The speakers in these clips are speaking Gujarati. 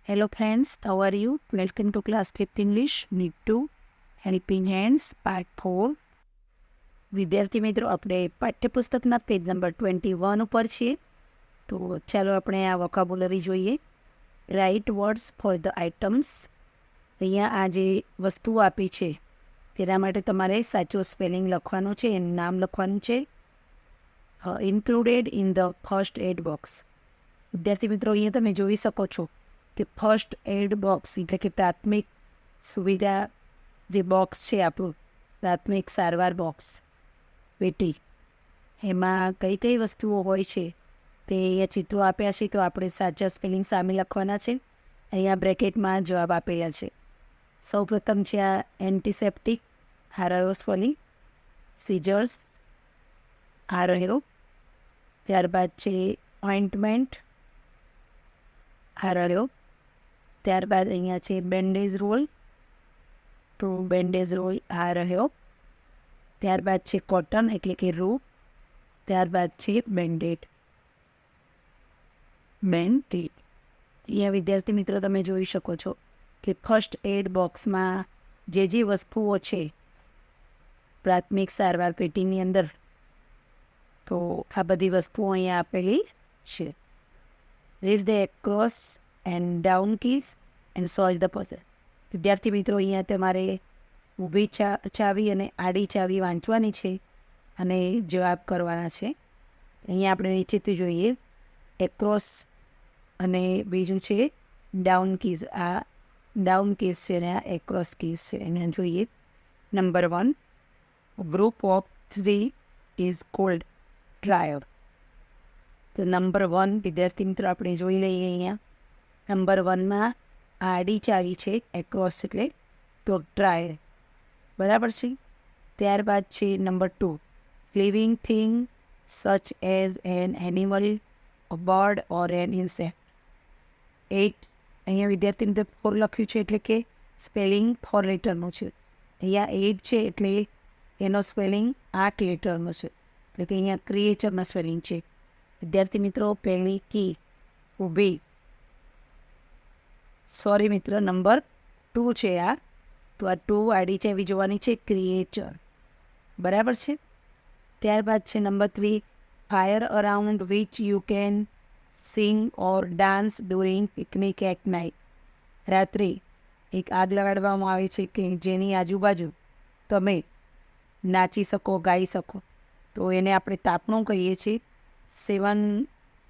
Hello friends, how are you? Welcome to class 5th English, Need to Helping Hands, Part 4. વિદ્યાર્થી મિત્રો, આપણે પાઠ્યપુસ્તકના પેજ નંબર 21 ઉપર છીએ. તો ચાલો આપણે આ વોકાબ્યુલરી જોઈએ. Write words for the items. અહીંયા આ જે વસ્તુઓ આપી છે તેના માટે તમારે સાચો સ્પેલિંગ લખવાનું છે, એનું નામ લખવાનું છે. Included in the first aid box. વિદ્યાર્થી મિત્રો, અહીંયા તમે જોઈ શકો છો કે ફર્સ્ટ એડ બોક્સ એટલે કે પ્રાથમિક સુવિધા જે બોક્સ છે આપણું, પ્રાથમિક સારવાર બોક્સ પેટી, એમાં કઈ કઈ વસ્તુઓ હોય છે તે અહીંયા ચિત્રો આપ્યા છે. તો આપણે સાચા સ્પેલિંગ સામે લખવાના છે. અહીંયા બ્રેકેટમાં જવાબ આપેલા છે. સૌપ્રથમ છે આ એન્ટિસેપ્ટિક, આ રહ્યો સ્પેલિંગ. સીઝર્સ, આ રહ્યો. ત્યારબાદ છે ઓઇન્ટમેન્ટ, આ રહ્યો. ત્યારબાદ અહીંયા છે બેન્ડેજ રોલ, તો બેન્ડેજ રોલ આ રહ્યો. ત્યારબાદ છે કોટન એટલે કે રૂ. ત્યારબાદ છે બેન્ડેડ. અહીંયા વિદ્યાર્થી મિત્રો તમે જોઈ શકો છો કે ફર્સ્ટ એડ બોક્સમાં જે વસ્તુઓ છે પ્રાથમિક સારવાર પેટીની અંદર, તો આ બધી વસ્તુઓ અહીંયા આપેલી છે. Read the across and down keys and solve the puzzle. વિદ્યાર્થી મિત્રો, અહીંયા તમારે ઊભી ચાવી અને આડી ચાવી વાંચવાની છે અને જવાબ કરવાના છે. અહીંયા આપણે નીચેથી જોઈએ એક્રોસ અને બીજું છે ડાઉન કીઝ. આ ડાઉન કીઝ છે અને આ એક્રોસ કીઝ છે. એને જોઈએ. Number 1, group of 3 is called trier. તો નંબર 1 વિદ્યાર્થી મિત્રો આપણે જોઈ લઈએ. અહીંયા નંબર 1માં આડી ચાવી છે, એક્રોસ એટલે તો ટ્રાય, બરાબર છે. ત્યારબાદ છે નંબર 2, living thing such as an animal, a bird or an insect. 8 અહીંયા વિદ્યાર્થી મિત્રો 4 લખ્યું છે એટલે કે સ્પેલિંગ 4 લેટરનું છે. અહીંયા 8 છે એટલે એનો સ્પેલિંગ 8 લેટરનો છે, એટલે કે અહીંયા ક્રિએચરનો સ્પેલિંગ છે. વિદ્યાર્થી મિત્રો, પહેલી કી ઊભી, સોરી મિત્ર, નંબર 2 છે આ. તો આ 2 આડી ચાવી જોવાની છે, ક્રિએચર, બરાબર છે. ત્યારબાદ છે નંબર 3, fire around which you can sing or dance during picnic at night. રાત્રે એક આગ લગાડવામાં આવે છે કે જેની આજુબાજુ તમે નાચી શકો, ગાઈ શકો. તો એને આપણે તાપણું કહીએ છીએ. 7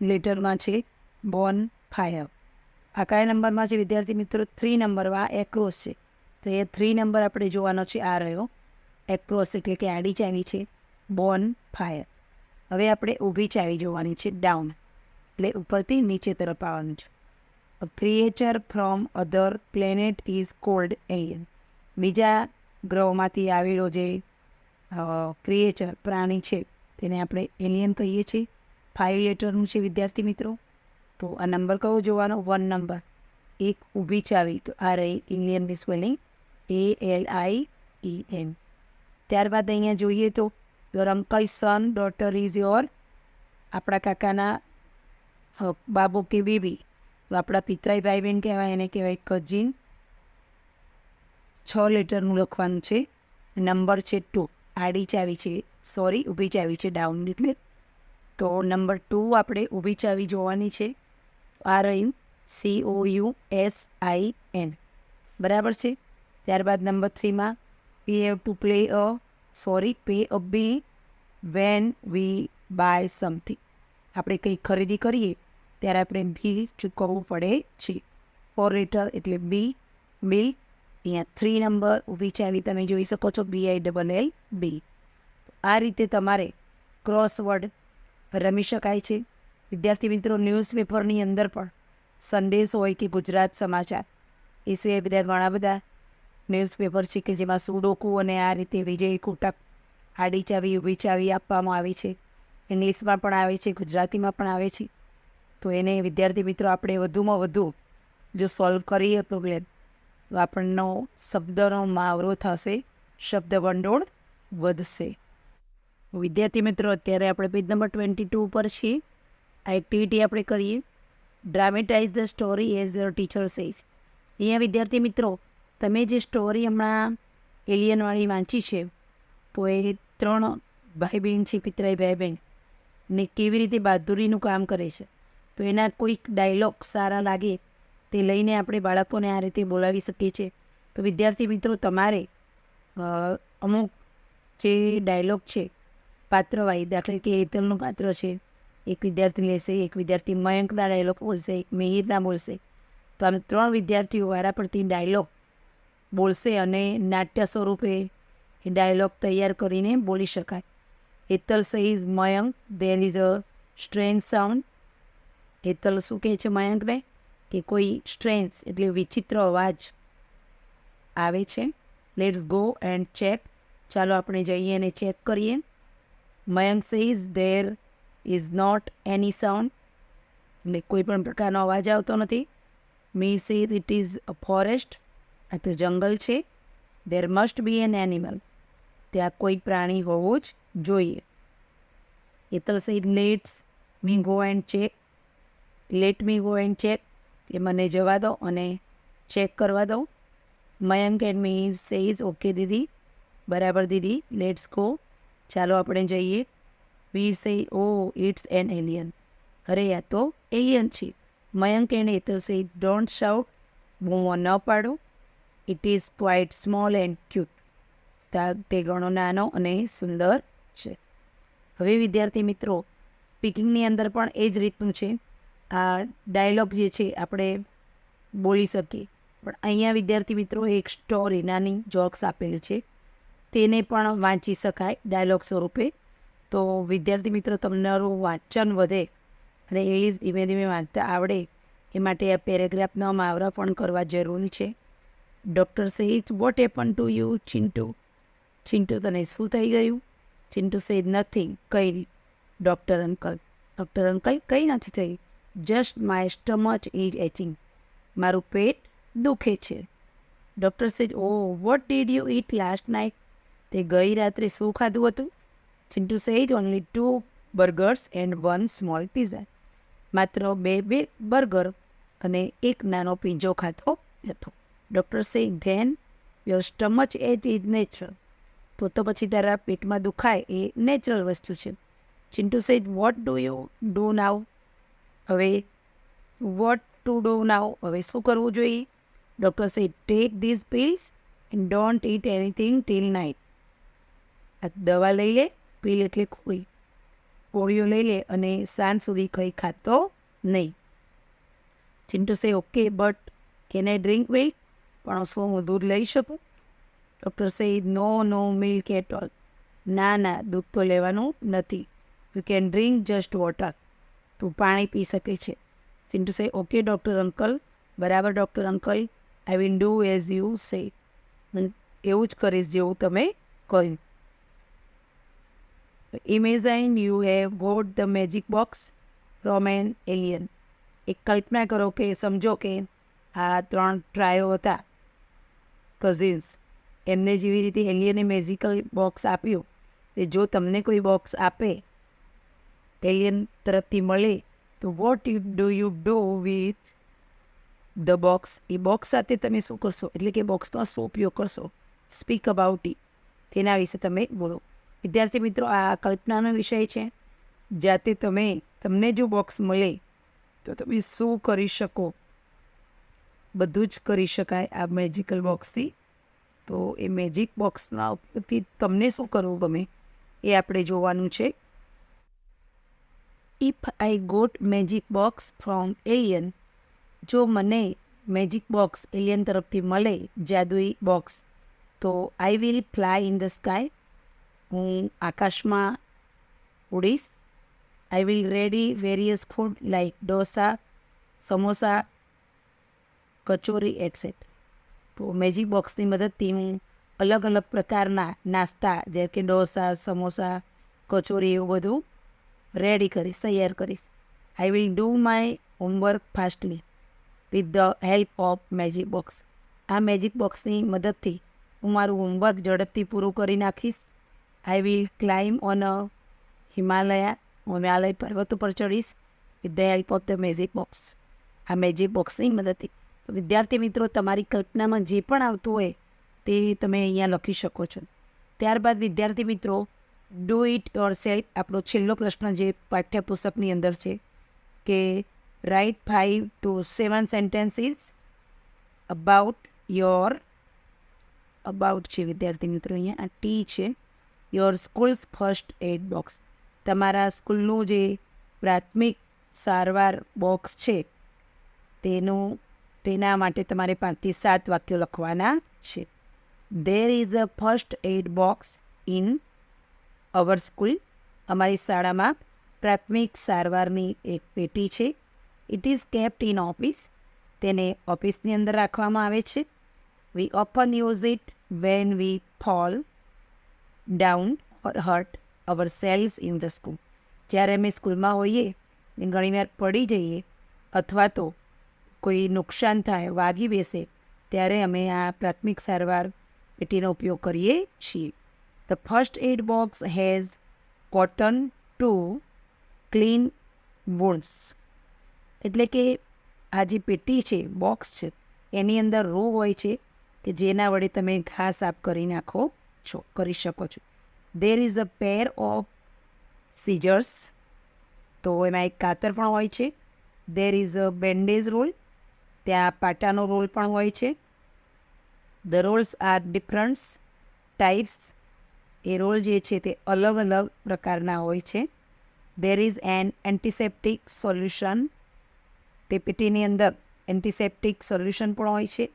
લેટરમાં છે બોન ફાયર. આ કયા નંબરમાં છે વિદ્યાર્થી મિત્રો? 3 નંબરમાં એક્રોસ છે. તો એ 3 નંબર આપણે જોવાનો છે. આ રહ્યો એક્રોસ એટલે કે આડી ચાવી છે, બોન ફાયર. હવે આપણે ઊભી ચાવી જોવાની છે, ડાઉન એટલે ઉપરથી નીચે તરફ આવવાનું છે. A creature from other planet is called alien. બીજા ગ્રહોમાંથી આવેલો જે ક્રિએચર પ્રાણી છે તેને આપણે એલિયન કહીએ છીએ. 5 લેટરનું છે વિદ્યાર્થી મિત્રો. તો આ નંબર કયો જોવાનો? 1 નંબર, એક ઊભી ચાવી. તો આ રહી એલિયનની સ્પેલિંગ ALIEN. ત્યારબાદ અહીંયા જોઈએ તો your uncle son daughter is your, આપણા કાકાના બાબુ કે બેબી. તો આપણા પિતરાઈ ભાઈ બહેન કહેવાય, એને કહેવાય કઝિન. 6 લેટરનું લખવાનું છે. નંબર છે 2, આડી ચાવી છે, સોરી ઊભી ચાવી છે, ડાઉન એટલે. તો નંબર 2 આપણે ઊભી ચાવી જોવાની છે. આ રહ્યું COUSIN, બરાબર છે. ત્યારબાદ નંબર 3માં we have to pay a bill when we buy something. આપણે કંઈ ખરીદી કરીએ ત્યારે આપણે બિલ ચૂકવવું પડે છે. 4 લેટર એટલે બિલ. અહીંયા 3 નંબર ઊભી ચાવી તમે જોઈ શકો છો, BILL. આ રીતે તમારે ક્રોસવર્ડ રમી શકાય છે. વિદ્યાર્થી મિત્રો, ન્યૂઝપેપરની અંદર પણ સંદેશ હોય કે ગુજરાત સમાચાર, એ સિવાય ઘણા બધા ન્યૂઝપેપર છે કે જેમાં સુડોકુ અને આ રીતે વિજય કુટક, આડી ચાવી ઊભી ચાવી આપવામાં આવી છે. ઇંગ્લિશમાં પણ આવે છે, ગુજરાતીમાં પણ આવે છે. તો એને વિદ્યાર્થી મિત્રો આપણે વધુમાં વધુ જો સોલ્વ કરીએ પ્રોબ્લેમ, તો આપણનો શબ્દનો મહાવરો થશે, શબ્દ ભંડોળ વધશે. વિદ્યાર્થી મિત્રો, અત્યારે આપણે પેજ નંબર 22 ઉપર છીએ. આ એક્ટિવિટી આપણે કરીએ. Dramatise the story as your teacher says. અહીંયા વિદ્યાર્થી મિત્રો, તમે જે સ્ટોરી હમણાં એલિયનવાળી વાંચી છે, તો એ 3 ભાઈ બહેન છે, પિતરાઈ ભાઈ બહેન, ને કેવી રીતે બહાદુરીનું કામ કરે છે, તો એના કોઈક ડાયલોગ સારા લાગે તે લઈને આપણે બાળકોને આ રીતે બોલાવી શકીએ છીએ. તો વિદ્યાર્થી મિત્રો, તમારે અમુક જે ડાયલોગ છે પાત્રવાળી, દાખલા કે હેતલનું પાત્ર છે, એક વિદ્યાર્થી લેશે, એક વિદ્યાર્થી મયંકના ડાયલોગ બોલશે, એક મિહિરના બોલશે. તો આમ 3 વિદ્યાર્થીઓ વારાફરતી ડાયલોગ બોલશે અને નાટ્ય સ્વરૂપે એ ડાયલોગ તૈયાર કરીને બોલી શકાય. Hetal says Mayank, there is a strange sound. Hetal શું કહે છે મયંકને કે કોઈ સ્ટ્રેન્જ એટલે વિચિત્ર અવાજ આવે છે. Let's go and check. ચાલો આપણે જઈએ અને ચેક કરીએ. Mayank says there is not any sound, એટલે કોઈ પણ પ્રકારનો અવાજ આવતો નથી. Mir says it is a forest, આ તો જંગલ છે. There must be an animal, ત્યાં કોઈ પ્રાણી હોવું જ જોઈએ. Hetal says let me go and check. Let me go and check, કે મને જવા દો અને ચેક કરવા દો. Mayank and Meer says okay દીદી, બરાબર દીદી, લેટ્સ ગો, ચાલો આપણે જઈએ. Veer says oh it's an alien, અરે આ તો એલિયન છે. Mayank and Hetal says don't shout, બૂમો ન પાડો. It is quite small and cute, તે ઘણો નાનો અને સુંદર છે. હવે વિદ્યાર્થી મિત્રો, સ્પીકિંગની અંદર પણ એ જ રીતનું છે. આ ડાયલોગ જે છે આપણે બોલી શકીએ, પણ અહીંયા વિદ્યાર્થી મિત્રો એક સ્ટોરી, નાની જોક્સ આપેલી છે, તેને પણ વાંચી શકાય ડાયલોગ સ્વરૂપે. તો વિદ્યાર્થી મિત્રો, તમારું વાંચન વધે અને ઇંગ્લિશ ધીમે ધીમે વાંચતા આવડે એ માટે આ પેરેગ્રાફના મહાવરા પણ કરવા જરૂરી છે. Doctor says what happen to you Chintu. Chintu, તને શું થઈ ગયું? ચિન્ટુ સેઇઝ નથિંગ, કંઈ નહીં. ડૉક્ટર અંકલ કંઈ નથી થયું. Just my stomach is aching, મારું પેટ દુખે છે. Doctor says oh what did you eat last night, તે ગઈ રાત્રે શું ખાધું હતું? Chintu says only 2 burgers and 1 small pizza, માત્ર 2 બર્ગર અને 1 નાનો પીઝો ખાતો હતો. Doctor says then your stomach ache is natural, તો પછી તારા પેટમાં દુખાય એ નેચરલ વસ્તુ છે. Chintu says what do you do now, હવે વોટ ટુ ડુ નાવ, હવે શું કરવું જોઈએ? Doctor says take these pills and don't eat anything till night, આ દવા લઈ લે, પીલ એટલે ગોળીઓ લઈ લે અને સાંજ સુધી કંઈ ખાતો નહીં. Chintu says okay but can I drink milk, પણ શું હું દૂધ લઈ શકું? Doctor says no milk at all, ના દૂધ તો લેવાનું નથી. You can drink just water, તું પાણી પી શકે છે. Chintu says okay doctor uncle, બરાબર doctor uncle, I will do as you say, એવું જ કરીશ જેવું તમે કહ્યું. Imagine you have got the magic box from an alien. એક કલ્પના કરો કે સમજો કે આ 3 ટ્રાયો હતા કઝિન્સ, એમને જેવી રીતે એલિયને મેજિકલ બોક્સ આપ્યું, તે જો તમને કોઈ બોક્સ આપે એલિયન તરફથી મળે, તો vote do you do with the box, A box સાથે તમે શું કરશો, એટલે કે બોક્સનો શું ઉપયોગ કરશો? સ્પીક અબાઉટ ઇટ, તેના વિશે તમે બોલો. વિદ્યાર્થી મિત્રો, આ કલ્પનાનો વિષય છે. જાતે તમને જો બોક્સ મળે તો તમે શું કરી શકો? બધું જ કરી શકાય આ મેજિકલ બોક્સથી. તો એ મેજિક બોક્સના ઉપયોગથી તમને શું કરવું ગમે એ આપણે જોવાનું છે. If I got magic box from alien, જો મને મેજિક બોક્સ એલિયન તરફથી મળે, જાદુઈ બોક્સ, તો I will fly in the sky, હું આકાશમાં ઉડીશ. I will ready various food like dosa, samosa, kachori etcetera. તો મેજિક બોક્સની મદદથી હું અલગ અલગ પ્રકારના નાસ્તા, જેમ કે ડોસા, સમોસા, કચોરી, એવું બધું રેડી કરીશ, તૈયાર કરીશ. I will do my homework fastly with the help of magic box. આ મેજિક બોક્સની મદદથી હું મારું હોમવર્ક ઝડપથી પૂરું કરી નાખીશ. I will climb on a Himalaya, હું હિમાલય પર્વત ઉપર ચડીશ with the help of the magic box. આ મેજિક બોક્સની મદદથી. તો વિદ્યાર્થી મિત્રો, તમારી કલ્પનામાં જે પણ આવતું હોય તે તમે અહીંયા લખી શકો છો. ત્યારબાદ વિદ્યાર્થી મિત્રો, ડુ ઇટ યોરસેલ્ફ આપણો છેલ્લો પ્રશ્ન જે પાઠ્યપુસ્તકની અંદર છે કે રાઇટ 5 to 7 સેન્ટેન્સીસ અબાઉટ છે વિદ્યાર્થી મિત્રો. અહીંયા આ ટી છે. Your schools first aid box, તમારા સ્કૂલનું જે પ્રાથમિક સારવાર બોક્સ છે તેના માટે તમારે 5 થી 7 વાક્યો લખવાના છે. There is a first aid box in our school, અમારી શાળામાં પ્રાથમિક સારવારની એક પેટી છે. It is kept in office, તેને ઓફિસની અંદર રાખવામાં આવે છે. We often use it when we fall down or hurt ourselves in the school, જ્યારે અમે સ્કૂલમાં હોઈએ ને ઘણીવાર પડી જઈએ અથવા તો કોઈ નુકસાન થાય, વાગી બેસે, ત્યારે અમે આ પ્રાથમિક સારવાર પેટીનો ઉપયોગ કરીએ છીએ. The first aid box has cotton to clean wounds, એટલે કે આ જે પેટી છે, બોક્સ છે, એની અંદર રૂ હોય છે કે જેના વડે તમે ઘા સાફ કરી શકો છો. There is a pair of scissors, તો એમાં એક કાતર પણ હોય છે. There is a bandage roll, ત્યાં પાટાનો રોલ પણ હોય છે. The rolls are different types, એ રોલ જે છે તે અલગ અલગ પ્રકારના હોય છે. There is an antiseptic solution, તે પેટીની અંદર એન્ટિસેપ્ટિક સોલ્યુશન પણ હોય છે.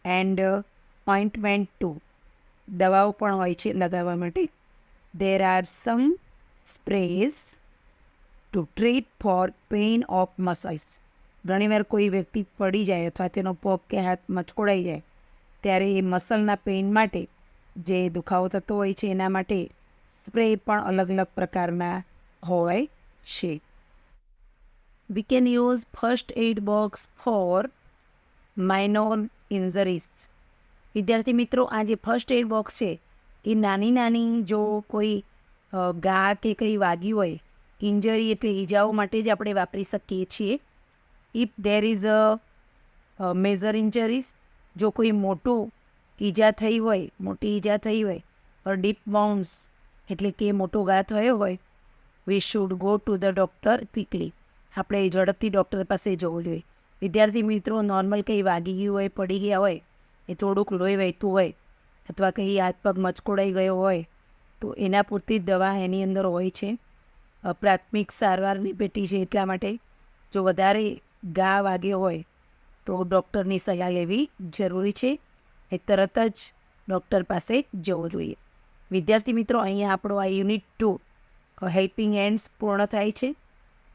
એન્ડ ઓઇન્ટમેન્ટ ટુ, દવાઓ પણ હોય છે લગાવવા માટે. There are some sprays to treat for pain of muscles, ઘણીવાર કોઈ વ્યક્તિ પડી જાય અથવા તેનો પગ કે હાથ મચકોડાઈ જાય ત્યારે એ મસલના પેઇન માટે, જે દુખાવો થતો હોય છે એના માટે સ્પ્રે પણ અલગ અલગ પ્રકારના હોય છે. We can use first aid box for minor injuries. વિદ્યાર્થી મિત્રો, આ જે ફર્સ્ટ એડ બોક્સ છે એ નાની જો કોઈ ઘા કે કંઈ વાગ્યું હોય, ઇન્જરી એટલે ઈજાઓ માટે જ આપણે વાપરી શકીએ છીએ. If there is a major injuries, જો કોઈ મોટી ઈજા થઈ હોય, ઓર ડીપ વાઉન્ડ્સ એટલે કે મોટો ઘા થયો હોય, we should go to the doctor quickly, આપણે ઝડપથી ડૉક્ટર પાસે જવું જોઈએ. વિદ્યાર્થી મિત્રો, નોર્મલ કંઈ વાગી ગયું હોય, પડી ગયા હોય, એ થોડુંક લોહી વહેતું હોય અથવા કંઈ હાથ પગ મચકોડાઈ ગયો હોય તો એના પૂરતી જ દવા એની અંદર હોય છે. પ્રાથમિક સારવારની પેટી છે એટલા માટે જો વધારે ઘા વાગ્યો હોય તો ડૉક્ટરની સલાહ લેવી જરૂરી છે. એ તરત જ ડૉક્ટર પાસે જવું જોઈએ. વિદ્યાર્થી મિત્રો, અહીંયા આપણો આ યુનિટ 2 હેલ્પિંગ હેન્ડ્સ પૂર્ણ થાય છે.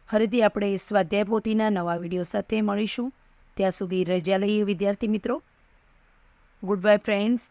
ફરીથી આપણે સ્વાધ્યાય પોથીના નવા વિડીયો સાથે મળીશું. ત્યાં સુધી રજા લઈએ વિદ્યાર્થી મિત્રો. Good bye friends.